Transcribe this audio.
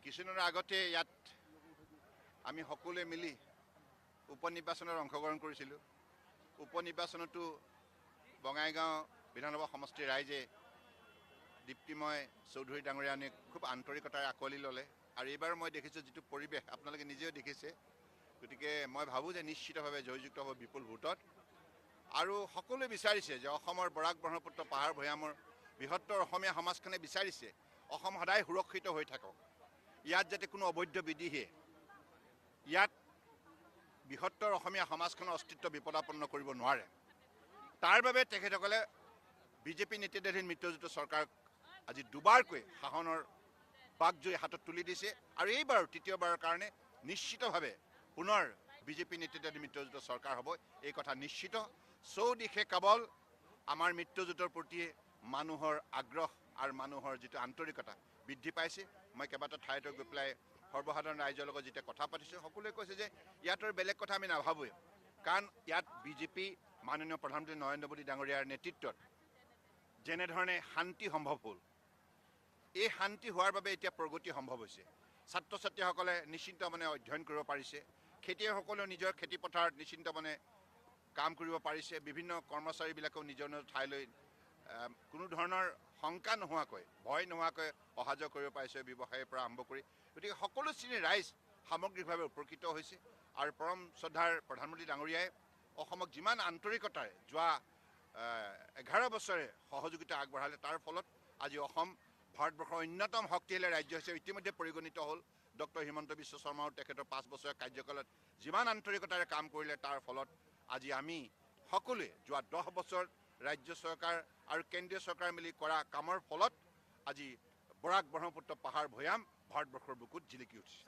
কিছুদিনৰ আগতে ইয়াত আমি সকলোৱে মিলি উপনিৰ্বাচনত অংশগ্ৰহণ কৰিছিলোঁ। উপনিৰ্বাচনতো বঙাইগাঁও বিধানসভা সমষ্টিৰ ৰাইজে দীপ্তিময় চৌধুৰী ডাঙৰীয়ানীক খুব আন্তৰিকতাৰে আঁকোৱালি ল'লে আৰু এইবাৰ মই দেখিছোঁ যিটো পৰিৱেশ আপোনালোকে নিজেও দেখিছে। গতিকে মই ভাবোঁ যে নিশ্চিতভাৱে জয়যুক্ত হ'ব বিপুল ভোটত আৰু সকলোৱে বিচাৰিছে যে অসমৰ বৰাক ব্ৰহ্মপুত্ৰ পাহাৰ ভৈয়ামৰ বৃহত্তৰ অসমীয়া সমাজখনে বিচাৰিছে অসম সদায় সুৰক্ষিত হৈ থাকক। ইয়াত যাতে কোনো অবৈধ বিদেশীয়ে ইয়াত বৃহত্তৰ অসমীয়া সমাজখনৰ অস্তিত্ব বিপদাপন্ন কৰিব নোৱাৰে। তাৰ বাবে তেখেতসকলে বিজেপি নেতৃত্বাধীন মিত্ৰজোঁটৰ চৰকাৰক আজি দুবাৰকৈ শাসনৰ বাগজুৰি হাতত তুলি দিছে আৰু এইবাৰ তৃতীয়বাৰৰ কাৰণে নিশ্চিতভাৱে পুনৰ বিজেপি নেতৃত্বাধীন মিত্ৰজোঁটৰ চৰকাৰ হ'ব, এই কথা নিশ্চিত। চৌদিশে কেৱল আমাৰ মিত্ৰজোঁটৰ প্ৰতি মানুহৰ আগ্ৰহ আৰু মানুহৰ যিটো আন্তৰিকতা বৃদ্ধি পাইছে। মই কেইবাটাও ঠাইতে গৈ পেলাই সৰ্বসাধাৰণ ৰাইজৰ লগত যেতিয়া কথা পাতিছোঁ সকলোৱে কৈছে যে ইয়াত আৰু বেলেগ কথা আমি নাভাবোঁ, কাৰণ ইয়াত বিজেপি মাননীয় প্ৰধানমন্ত্ৰী নৰেন্দ্ৰ মোদী ডাঙৰীয়াৰ নেতৃত্বত যেনেধৰণে শান্তি সম্ভৱ হ'ল, এই শান্তি হোৱাৰ বাবে এতিয়া প্ৰগতি সম্ভৱ হৈছে। ছাত্ৰ ছাত্ৰীসকলে নিশ্চিন্ত মনে অধ্যয়ন কৰিব পাৰিছে, খেতিয়কসকলেও নিজৰ খেতিপথাৰত নিশ্চিন্ত মনে কাম কৰিব পাৰিছে, বিভিন্ন কৰ্মচাৰীবিলাকেও নিজৰ নিজৰ ঠাইলৈ কোনো ধৰণৰ শংকা নোহোৱাকৈ ভয় নোহোৱাকৈ অহা যোৱা কৰিব পাৰিছে ব্যৱসায়ৰ পৰা আৰম্ভ কৰি। গতিকে সকলো শ্ৰেণীৰ ৰাইজ সামগ্ৰিকভাৱে উপকৃত হৈছে আৰু পৰম শ্ৰদ্ধাৰ প্ৰধানমন্ত্ৰী ডাঙৰীয়াই অসমক যিমান আন্তৰিকতাৰে যোৱা 11 বছৰে সহযোগিতা আগবঢ়ালে, তাৰ ফলত আজি অসম ভাৰতবৰ্ষৰ অন্যতম শক্তিশালী ৰাজ্য হিচাপে ইতিমধ্যে পৰিগণিত হ'ল। ডক্টৰ হিমন্ত বিশ্ব শৰ্মাও তেখেতৰ 5 বছৰীয়া কাৰ্যকালত যিমান আন্তৰিকতাৰে কাম কৰিলে, তাৰ ফলত আজি আমি সকলোৱে যোৱা 10 বছৰ ৰাজ্য চৰকাৰ আৰু কেন্দ্ৰীয় চৰকাৰ মিলি কৰা কামৰ ফলত আজি বৰাক ব্ৰহ্মপুত্ৰ পাহাৰ ভৈয়াম ভাৰতবৰ্ষৰ বুকুত জিলিকি উঠিছে।